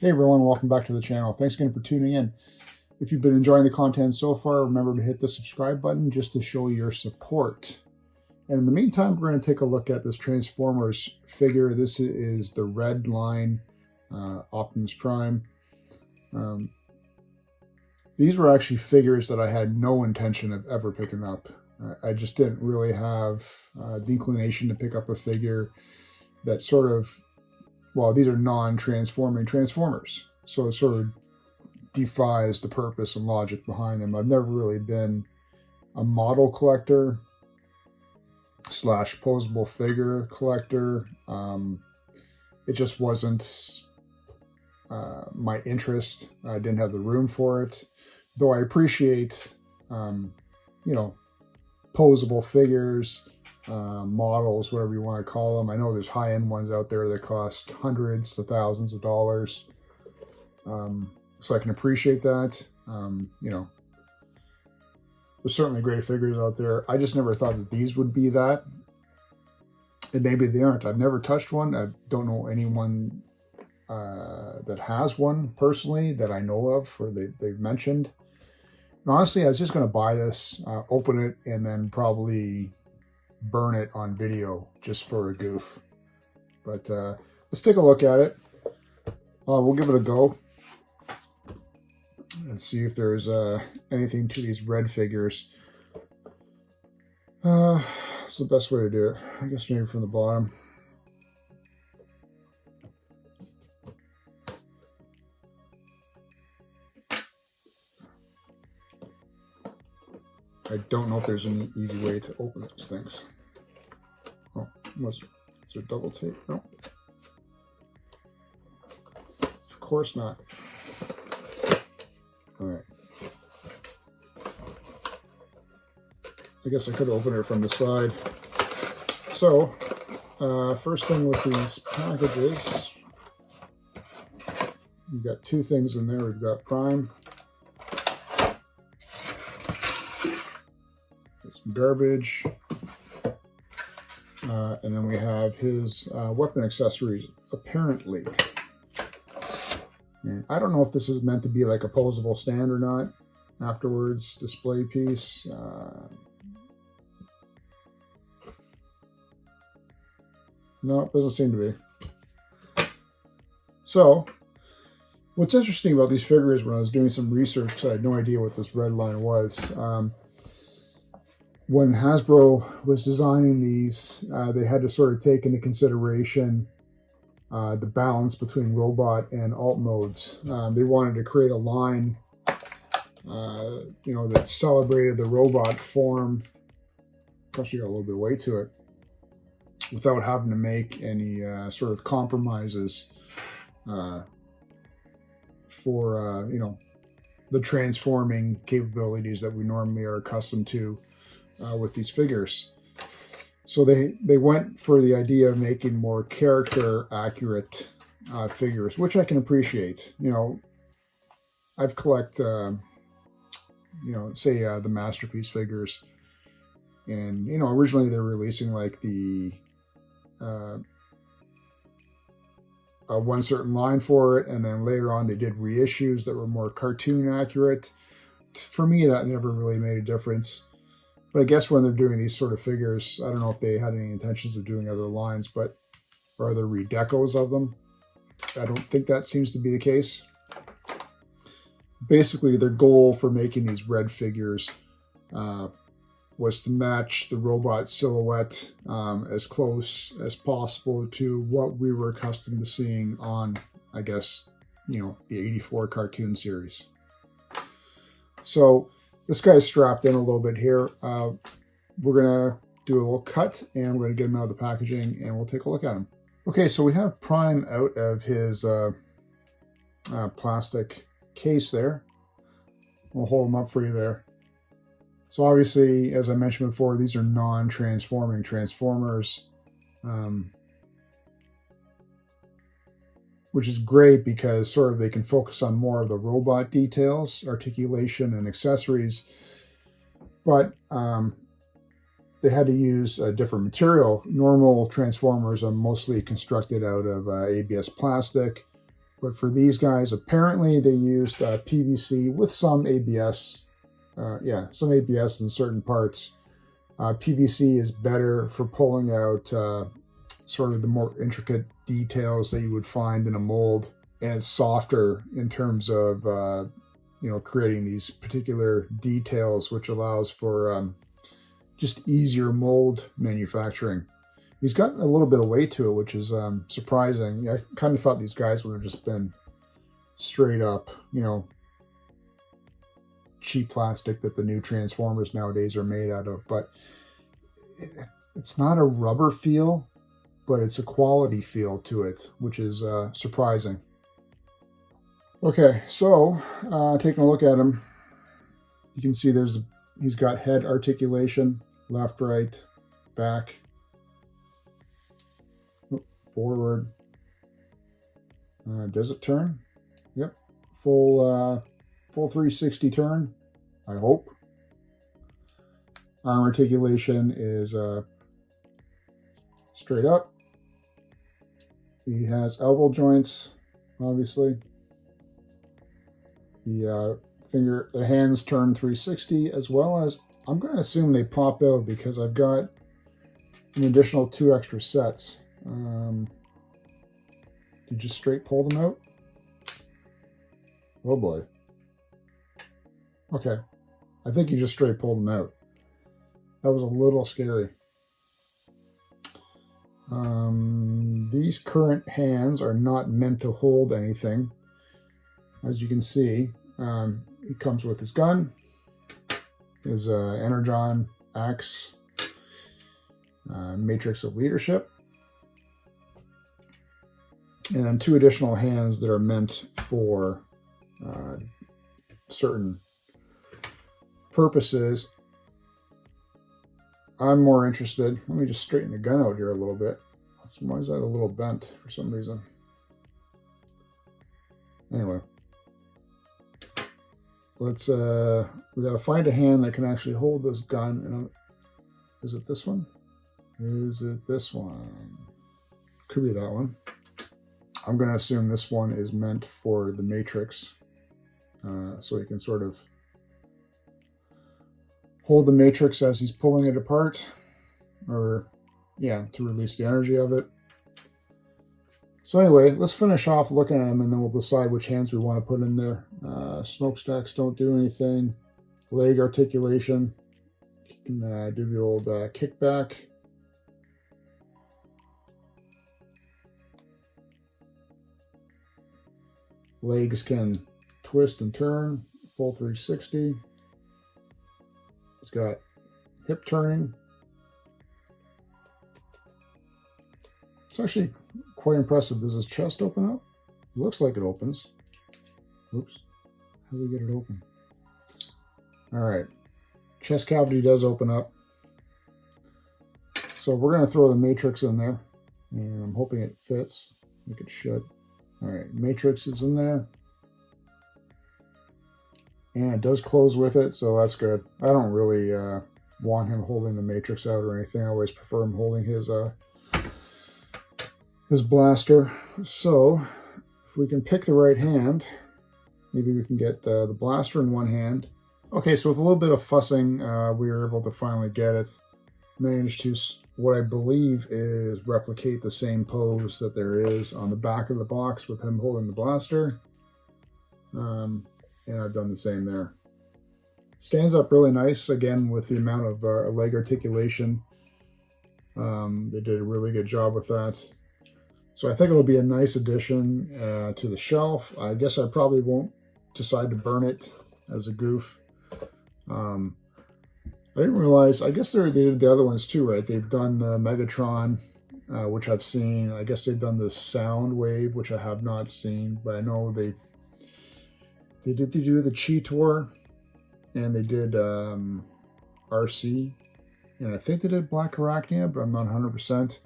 Hey everyone, welcome back to the channel. Thanks again for tuning in. If you've been enjoying the content so far, remember to hit the subscribe button just to show your support. And in the meantime, we're going to take a look at this Transformers figure. This is the red line Optimus Prime. These were actually figures that I had no intention of ever picking up. I just didn't really have the inclination to pick up a figure that sort of, well, these are non-transforming Transformers, so it sort of defies the purpose and logic behind them. I've never really been a model collector / posable figure collector. It just wasn't my interest. I didn't have the room for it, though I appreciate, posable figures, models, whatever you want to call them. I know there's high-end ones out there that cost hundreds to thousands of dollars. So I can appreciate that. There's certainly great figures out there. I just never thought that these would be that. And maybe they aren't. I've never touched one. I don't know anyone that has one personally that I know of or they've mentioned. And honestly, I was just going to buy this, open it, and then probably burn it on video just for a goof. But let's take a look at it. We'll give it a go and see if there's anything to these red figures. What's the best way to do it? I guess maybe from the bottom. I don't know if there's any easy way to open these things. Oh, is there double tape? No. Of course not. All right. I guess I could open it from the side. So, first thing with these packages, we've got two things in there. We've got Prime. Some garbage, and then we have his weapon accessories, apparently. And I don't know if this is meant to be like a posable stand or not. Afterwards, display piece. No, it doesn't seem to be. So, what's interesting about these figures, when I was doing some research, I had no idea what this red line was. When Hasbro was designing these, they had to sort of take into consideration the balance between robot and alt modes. They wanted to create a line, that celebrated the robot form. Actually got a little bit of weight to it, without having to make any sort of compromises for the transforming capabilities that we normally are accustomed to with these figures. So they went for the idea of making more character accurate figures, which I can appreciate. I've collected, the Masterpiece figures, and originally they were releasing like the one certain line for it, and then later on they did reissues that were more cartoon accurate. For me, that never really made a difference. But I guess when they're doing these sort of figures, I don't know if they had any intentions of doing other lines, but are there redecos of them? I don't think that seems to be the case. Basically, their goal for making these red figures was to match the robot silhouette as close as possible to what we were accustomed to seeing on, I guess, the 84 cartoon series. So this guy's strapped in a little bit here. We're going to do a little cut, and we're going to get him out of the packaging, and we'll take a look at him. Okay, so we have Prime out of his plastic case there. We'll hold him up for you there. So obviously, as I mentioned before, these are non-transforming Transformers, which is great because sort of they can focus on more of the robot details, articulation, and accessories. But they had to use a different material. Normal Transformers are mostly constructed out of ABS plastic. But for these guys, apparently they used PVC with some ABS. Some ABS in certain parts. PVC is better for pulling out sort of the more intricate details that you would find in a mold, and it's softer in terms of creating these particular details, which allows for just easier mold manufacturing. He's got a little bit of weight to it, which is surprising. I kind of thought these guys would have just been straight up, cheap plastic that the new Transformers nowadays are made out of. But it's not a rubber feel, but it's a quality feel to it, which is surprising. Okay, so taking a look at him, you can see he's got head articulation, left, right, back, forward. Does it turn? Yep, full 360 turn, I hope. Arm articulation is straight up. He has elbow joints, obviously. The hands turn 360, as well as, I'm going to assume they pop out because I've got an additional 2 extra sets. You just straight pull them out? Oh boy. Okay. I think you just straight pulled them out. That was a little scary. These current hands are not meant to hold anything. As you can see, he comes with his gun, his Energon axe, Matrix of Leadership, and then 2 additional hands that are meant for certain purposes. I'm more interested. Let me just straighten the gun out here a little bit. Why is that a little bent for some reason? Anyway, let's we gotta find a hand that can actually hold this gun. And is it this one? Is it this one? Could be that one. I'm gonna assume this one is meant for the Matrix, so he can sort of hold the Matrix as he's pulling it apart, or to release the energy of it. So anyway, let's finish off looking at them, and then we'll decide which hands we want to put in there. Smokestacks don't do anything. Leg articulation, you can do the old kickback. Legs can twist and turn, full 360. It's got hip turning. It's actually quite impressive. Does his chest open up? It looks like it opens. Oops. How do we get it open? All right. Chest cavity does open up. So we're going to throw the Matrix in there. And I'm hoping it fits. I think it should. All right. Matrix is in there. And it does close with it, so that's good. I don't really want him holding the Matrix out or anything. I always prefer him holding his blaster. So if we can pick the right hand, maybe we can get the blaster in one hand. Okay, so with a little bit of fussing, we were able to finally get it. Managed to, what I believe is replicate the same pose that there is on the back of the box with him holding the blaster. And I've done the same there. Stands up really nice, again, with the amount of leg articulation. They did a really good job with that. So I think it'll be a nice addition to the shelf. I guess I probably won't decide to burn it as a goof. I didn't realize, I guess they did the other ones too, right? They've done the Megatron, which I've seen. I guess they've done the Soundwave, which I have not seen, but I know they did do the Cheetor, and they did RC, and I think they did Black Arachnia, but I'm not 100%.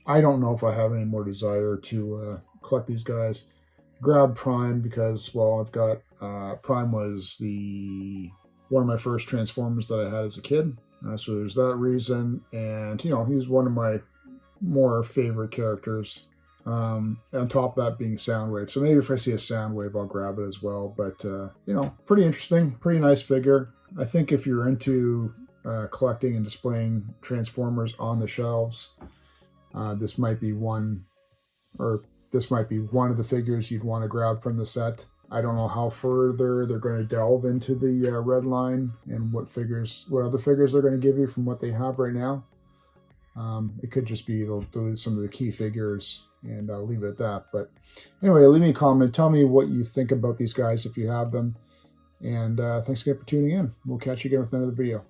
I don't know if I have any more desire to collect these guys. Grab Prime because, well, I've got Prime was one of my first Transformers that I had as a kid, so there's that reason. And he was one of my more favorite characters On top of that being Soundwave. So maybe if I see a Soundwave, I'll grab it as well. But, you know, pretty interesting, pretty nice figure. I think if you're into collecting and displaying Transformers on the shelves, this might be one of the figures you'd want to grab from the set. I don't know how further they're going to delve into the red line and what other figures they're going to give you from what they have right now. It could just be they'll do some of the key figures, and I'll leave it at that. But anyway, leave me a comment. Tell me what you think about these guys if you have them. And thanks again for tuning in. We'll catch you again with another video.